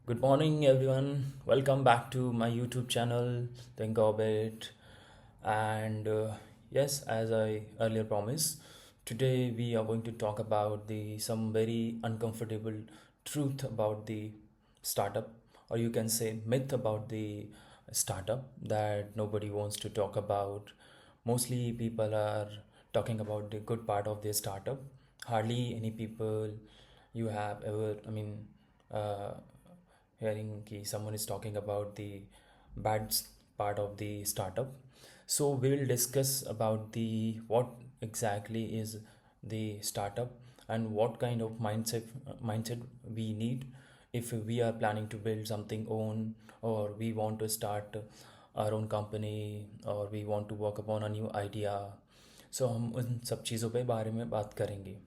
Good morning, everyone. Welcome back to my YouTube channel, Think Orbit. And yes, as I earlier promised, today we are going to talk about the some very uncomfortable truth about the startup, or you can say myth about the startup that nobody wants to talk about. Mostly people are talking about the good part of their startup. Hardly any people you have ever, uh, hearing ki someone is talking about the part of the startup. So we will discuss about the what exactly is the startup and what kind of mindset we need if we are planning to build something own, or we want to start our own company, or we want to work upon a new idea. So हम उन सब चीज़ों पे बारे में बात करेंगे.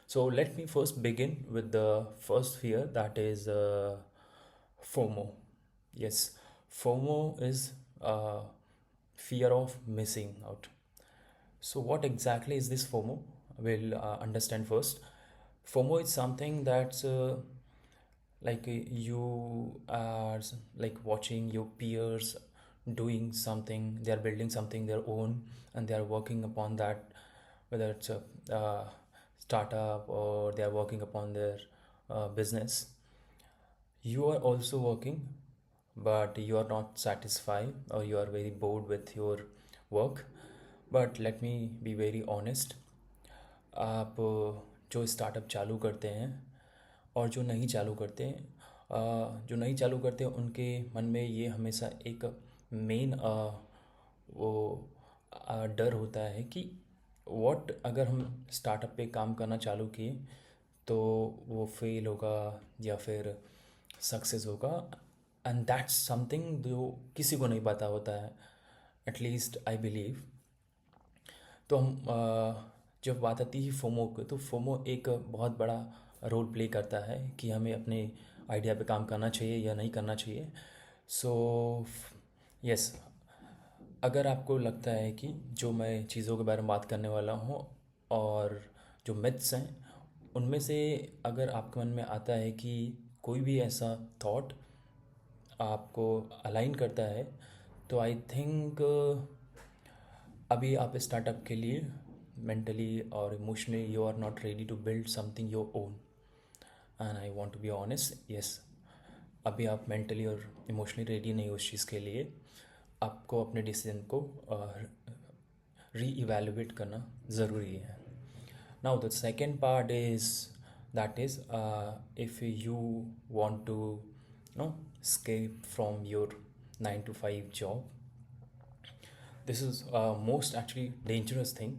So let me first begin with the first fear, that is FOMO. Yes, FOMO is fear of missing out. So what exactly is this FOMO? We'll understand first. FOMO is something that's you are like watching your peers doing something, they are building something their own, and they are working upon that, whether it's a startup or they are working upon their business. You are also working, but you are not satisfied, or you are very bored with your work. But let me be very honest. आप जो startup चालू करते हैं और जो नहीं चालू करते हैं, जो नहीं चालू करते हैं उनके मन में ये हमेशा एक मेन वो डर होता है कि व्हाट अगर हम स्टार्टअप पे काम करना चालू किए तो वो फेल होगा या फिर सक्सेस होगा. एंड दैट्स समथिंग जो किसी को नहीं पता होता है, एटलीस्ट आई बिलीव. तो हम जब बात आती है फोमो की, तो फोमो एक बहुत बड़ा रोल प्ले करता है कि हमें अपने आइडिया पे काम करना चाहिए या नहीं करना चाहिए. सो यस, अगर आपको लगता है कि जो मैं चीज़ों के बारे में बात करने वाला हूँ और जो मिथ्स हैं उनमें से अगर आपके मन में आता है कि कोई भी ऐसा थॉट आपको अलाइन करता है, तो आई थिंक अभी आप स्टार्टअप के लिए मेंटली और emotionally you are not ready to build something your own. And I want to be honest, yes, अभी आप मेंटली और इमोशनली रेडी नहीं हो उस चीज़ के लिए. आपको अपने डिसीजन को री इवेलुएट करना ज़रूरी है. Now the second part is that is if you want to escape from your 9 to 5 job, this is most actually dangerous thing.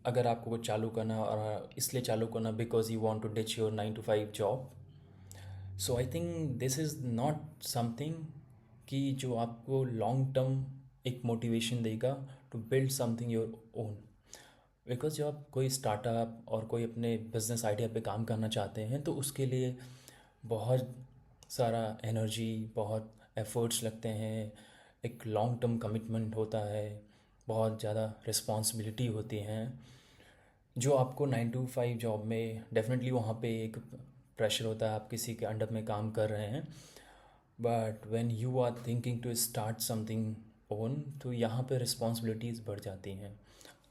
अगर आपको कुछ चालू करना और इसलिए चालू करना because you want to ditch your 9 to 5 job, so I think this is not something कि जो आपको लॉन्ग टर्म एक मोटिवेशन देगा to build something your own. Because जब आप कोई स्टार्टअप और कोई अपने बिजनेस आइडिया पे काम करना चाहते हैं तो उसके लिए बहुत सारा एनर्जी, बहुत एफर्ट्स लगते हैं, एक लॉन्ग टर्म कमिटमेंट होता है, बहुत ज़्यादा रिस्पॉन्सिबिलिटी होती हैं जो आपको 9 to 5 जॉब में डेफिनेटली वहाँ पे एक प्रेशर होता है, आप किसी के अंडर में काम कर रहे हैं. But when you are thinking to start something own, तो यहाँ पे रिस्पॉन्सिबिलिटीज़ बढ़ जाती हैं.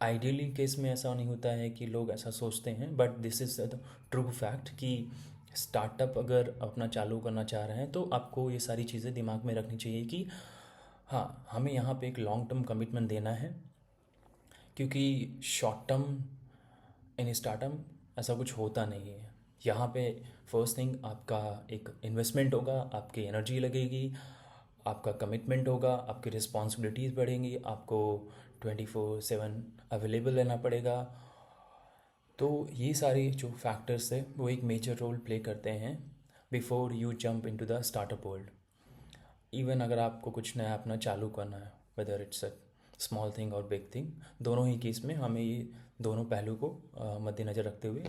आइडियली केस में ऐसा नहीं होता है कि लोग ऐसा सोचते हैं, but this is the true fact कि स्टार्टअप अगर अपना चालू करना चाह रहे हैं तो आपको ये सारी चीज़ें दिमाग में रखनी चाहिए कि हाँ, हमें यहाँ पे एक लॉन्ग टर्म कमिटमेंट देना है, क्योंकि शॉर्ट टर्म इन स्टार्टअप ऐसा कुछ होता नहीं है. यहाँ पे फर्स्ट थिंग आपका एक इन्वेस्टमेंट होगा, आपकी एनर्जी लगेगी, आपका कमिटमेंट होगा, आपकी रिस्पॉन्सिबिलिटीज़ बढ़ेंगी, आपको 24/7 अवेलेबल रहना पड़ेगा. तो ये सारे जो फैक्टर्स है वो एक मेजर रोल प्ले करते हैं before you jump into the startup world. Even अगर आपको कुछ नया अपना चालू करना है, whether it's a small thing और बिग थिंग, दोनों ही केस में हमें ये दोनों पहलू को मद्देनज़र रखते हुए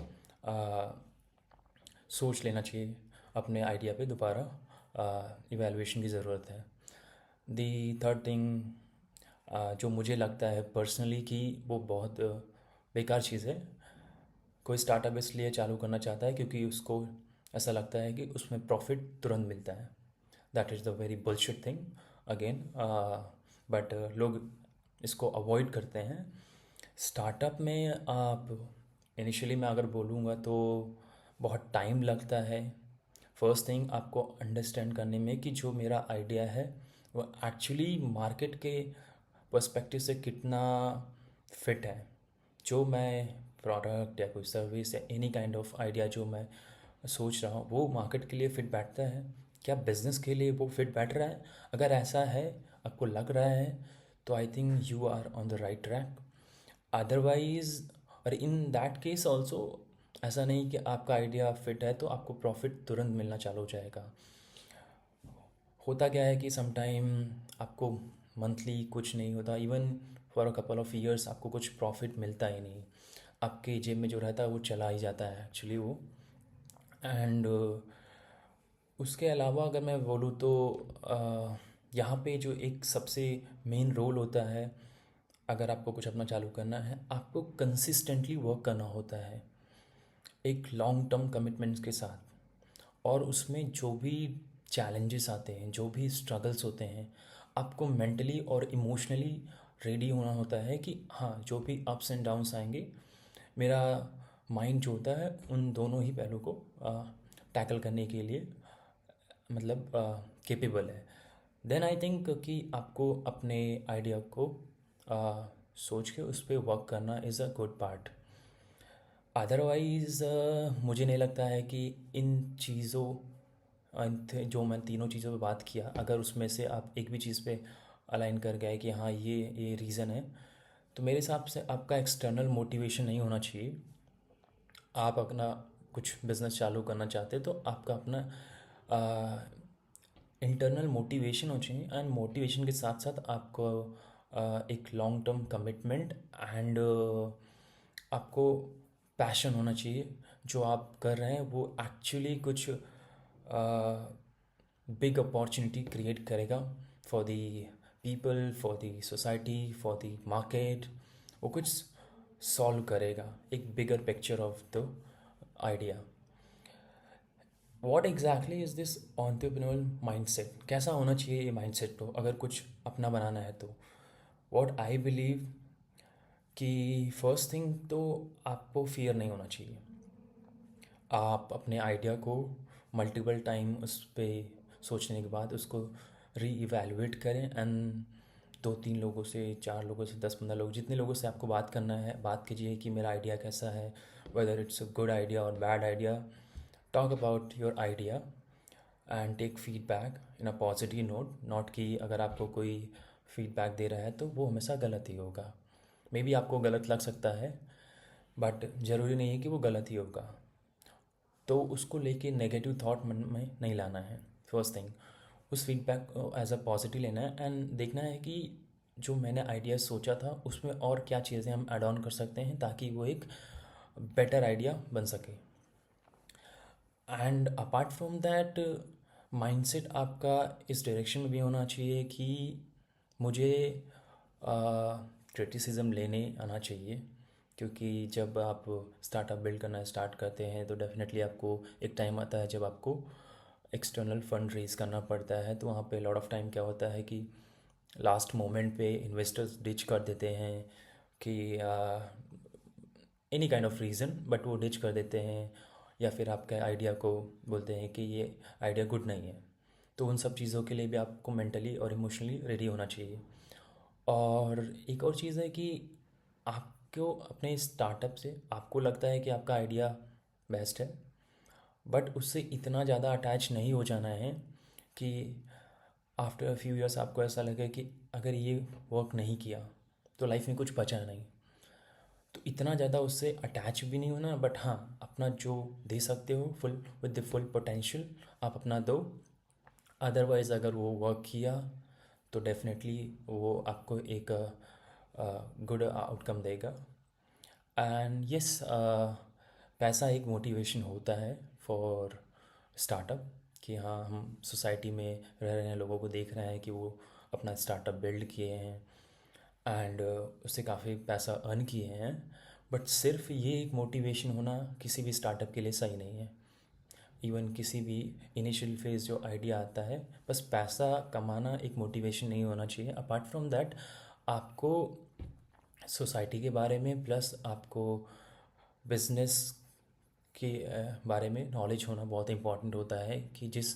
सोच लेना चाहिए. अपने आइडिया पे दोबारा इवैल्यूएशन की ज़रूरत है. दी थर्ड थिंग जो मुझे लगता है पर्सनली कि वो बहुत बेकार चीज़ है. कोई स्टार्टअप इसलिए चालू करना चाहता है क्योंकि उसको ऐसा लगता है कि उसमें प्रॉफिट तुरंत मिलता है। That is the very bullshit thing again. But लोग इसको अवॉइड करते हैं। स्टार्टअप में आप इनिशियली मैं अगर बोलूँगा तो बहुत टाइम लगता है। फर्स्ट थिंग आपको अंडरस्टैंड करने में कि जो मेरा आइडिया है वो एक्चुअली मार्केट के पर्सपेक्टिव से कितना फिट है। जो मैं प्रोडक्ट या कोई सर्विस या एनी काइंड ऑफ आइडिया जो मैं सोच रहा हूँ वो मार्केट के लिए फिट बैठता है, क्या बिजनेस के लिए वो फिट बैठ रहा है। अगर ऐसा है, आपको लग रहा है, तो I think you are on the right track. Otherwise और इन दैट केस ऑल्सो ऐसा नहीं कि आपका आइडिया फिट है तो आपको प्रॉफिट तुरंत मिलना चालू हो जाएगा। होता क्या है कि समटाइम आपको मंथली कुछ नहीं होता, even for a couple of years आपको कुछ प्रॉफिट मिलता ही नहीं। आपके जेब में जो रहता है वो चला ही जाता है एक्चुअली वो। एंड उसके अलावा अगर मैं बोलूँ तो यहाँ पे जो एक सबसे मेन रोल होता है, अगर आपको कुछ अपना चालू करना है, आपको कंसिस्टेंटली वर्क करना होता है एक लॉन्ग टर्म कमिटमेंट्स के साथ। और उसमें जो भी चैलेंजेस आते हैं, जो भी स्ट्रगल्स होते हैं, आपको मेंटली और इमोशनली रेडी होना होता है कि हाँ, जो भी अप्स एंड डाउन्स आएंगे, मेरा माइंड जो होता है उन दोनों ही पहलू को टैकल करने के लिए मतलब केपेबल है। देन आई थिंक कि आपको अपने आइडिया को सोच के उस पर वर्क करना is a good part. Otherwise मुझे नहीं लगता है कि इन चीज़ों जो मैं तीनों चीज़ों पे बात किया, अगर उसमें से आप एक भी चीज़ पे अलाइन कर गए कि हाँ ये रीज़न है, तो मेरे हिसाब से आपका एक्सटर्नल मोटिवेशन नहीं होना चाहिए। आप अपना कुछ बिजनेस चालू करना चाहते हैं तो आपका अपना इंटरनल मोटिवेशन हो चाहिए। एंड मोटिवेशन के साथ साथ आपको एक लॉन्ग टर्म कमिटमेंट एंड आपको पैशन होना चाहिए। जो आप कर रहे हैं वो एक्चुअली कुछ बिग अपॉर्चुनिटी क्रिएट करेगा for the people, for the society, for the market. वो कुछ सॉल्व करेगा, एक bigger picture of the idea. What exactly is this entrepreneurial mindset? कैसा होना चाहिए ये माइंडसेट को अगर कुछ अपना बनाना है तो? वॉट आई बिलीव कि फर्स्ट थिंग तो आपको फियर नहीं होना चाहिए। आप अपने आइडिया को मल्टीपल टाइम उस पर सोचने के बाद उसको री इवेलुएट करें एंड दो तीन लोगों से, चार लोगों से, 10-15 लोग, जितने लोगों से आपको बात करना है, बात कीजिए कि मेरा आइडिया कैसा है, whether it's a good idea और bad idea. Talk about your idea and take feedback in a positive note. Not कि अगर आपको कोई फीडबैक दे रहा है तो वो हमेशा गलत ही होगा। मे बी आपको गलत लग सकता है बट ज़रूरी नहीं है कि वो गलत ही होगा। तो उसको लेके नेगेटिव थॉट मन में नहीं लाना है। फर्स्ट थिंग, उस फीडबैक को एज अ पॉजिटिव लेना है एंड देखना है कि जो मैंने आइडिया सोचा था उसमें और क्या चीज़ें हम ऐड ऑन कर सकते हैं ताकि वो एक बेटर आइडिया बन सके। And apart from that, mindset आपका इस डायरेक्शन में भी होना चाहिए कि मुझे क्रिटिसिज्म लेने आना चाहिए। क्योंकि जब आप स्टार्टअप बिल्ड करना स्टार्ट करते हैं तो डेफिनेटली आपको एक टाइम आता है जब आपको एक्सटर्नल फंड रेज करना पड़ता है। तो वहाँ पे लॉट ऑफ टाइम क्या होता है कि लास्ट मोमेंट पे इन्वेस्टर्स डिच कर देते हैं कि any kind of reason, but वो डिच कर देते हैं या फिर आपके आइडिया को बोलते हैं कि ये आइडिया गुड नहीं है। तो उन सब चीज़ों के लिए भी आपको मेंटली और इमोशनली रेडी होना चाहिए। और एक और चीज़ है कि आपको अपने स्टार्टअप से आपको लगता है कि आपका आइडिया बेस्ट है, बट उससे इतना ज़्यादा अटैच नहीं हो जाना है कि आफ्टर अ फ्यू ईयर्स आपको ऐसा लगे कि अगर ये वर्क नहीं किया तो लाइफ में कुछ बचा नहीं। तो इतना ज़्यादा उससे अटैच भी नहीं होना, बट हाँ, अपना जो दे सकते हो full with the full potential आप अपना दो। अदरवाइज़ अगर वो वर्क किया तो डेफिनेटली वो आपको एक गुड आउटकम देगा। एंड यस, पैसा एक मोटिवेशन होता है फॉर स्टार्टअप कि हाँ, हम सोसाइटी में रह रहे हैं, लोगों को देख रहे हैं कि वो अपना स्टार्टअप बिल्ड किए हैं एंड उससे काफ़ी पैसा अर्न किए हैं। बट सिर्फ ये एक मोटिवेशन होना किसी भी स्टार्टअप के लिए सही नहीं है। इवन किसी भी इनिशियल फेज जो आइडिया आता है, बस पैसा कमाना एक मोटिवेशन नहीं होना चाहिए। अपार्ट फ्रॉम दैट आपको सोसाइटी के बारे में प्लस आपको बिजनेस के बारे में नॉलेज होना बहुत इम्पॉर्टेंट होता है कि जिस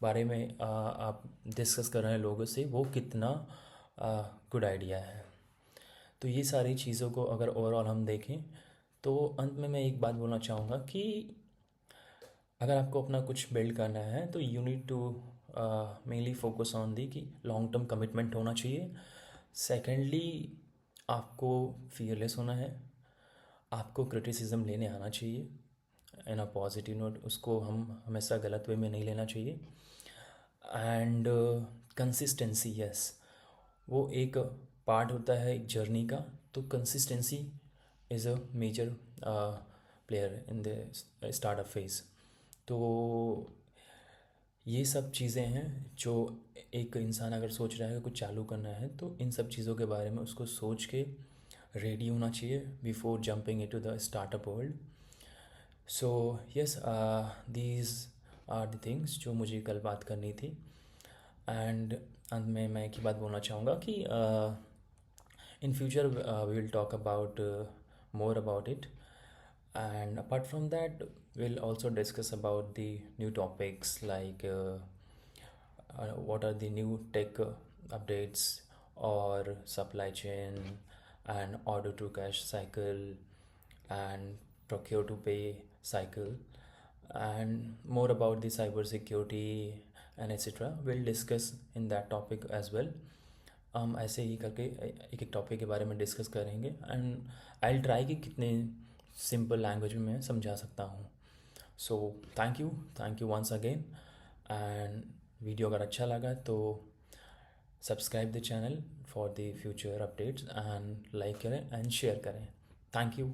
बारे में आप डिस्कस कर रहे हैं लोगों से वो कितना गुड आइडिया है। तो ये सारी चीज़ों को अगर ओवरऑल हम देखें तो अंत में मैं एक बात बोलना चाहूँगा कि अगर आपको अपना कुछ बिल्ड करना है तो you need to mainly focus on the कि लॉन्ग टर्म कमिटमेंट होना चाहिए। सेकेंडली आपको फियरलेस होना है, आपको क्रिटिसिज्म लेने आना चाहिए इन अ पॉजिटिव नोट, उसको हम हमेशा गलत वे में नहीं लेना चाहिए। एंड कंसिस्टेंसी, यस, वो एक पार्ट होता है एक जर्नी का। तो consistency is a major player in the startup phase. तो ये सब चीज़ें हैं जो एक इंसान अगर सोच रहा है कि कुछ चालू करना है तो इन सब चीज़ों के बारे में उसको सोच के रेडी होना चाहिए before jumping into the startup world. So yes, these are the things जो मुझे कल बात करनी थी। एंड अंत में मैं एक ही बात बोलना चाहूँगा कि in future we will talk about more about it, and apart from that we'll also discuss about the new topics like what are the new tech updates or supply chain and order to cash cycle and procure to pay cycle, and more about the cyber security and etc. we'll discuss in that topic as well. हम ऐसे ही करके एक एक topic के बारे में discuss करेंगे and I try कि कितने सिंपल लैंग्वेज में मैं समझा सकता हूँ। So thank you once again. And video अगर अच्छा लगा तो subscribe the channel for the future updates and like करें एंड शेयर करें। Thank you.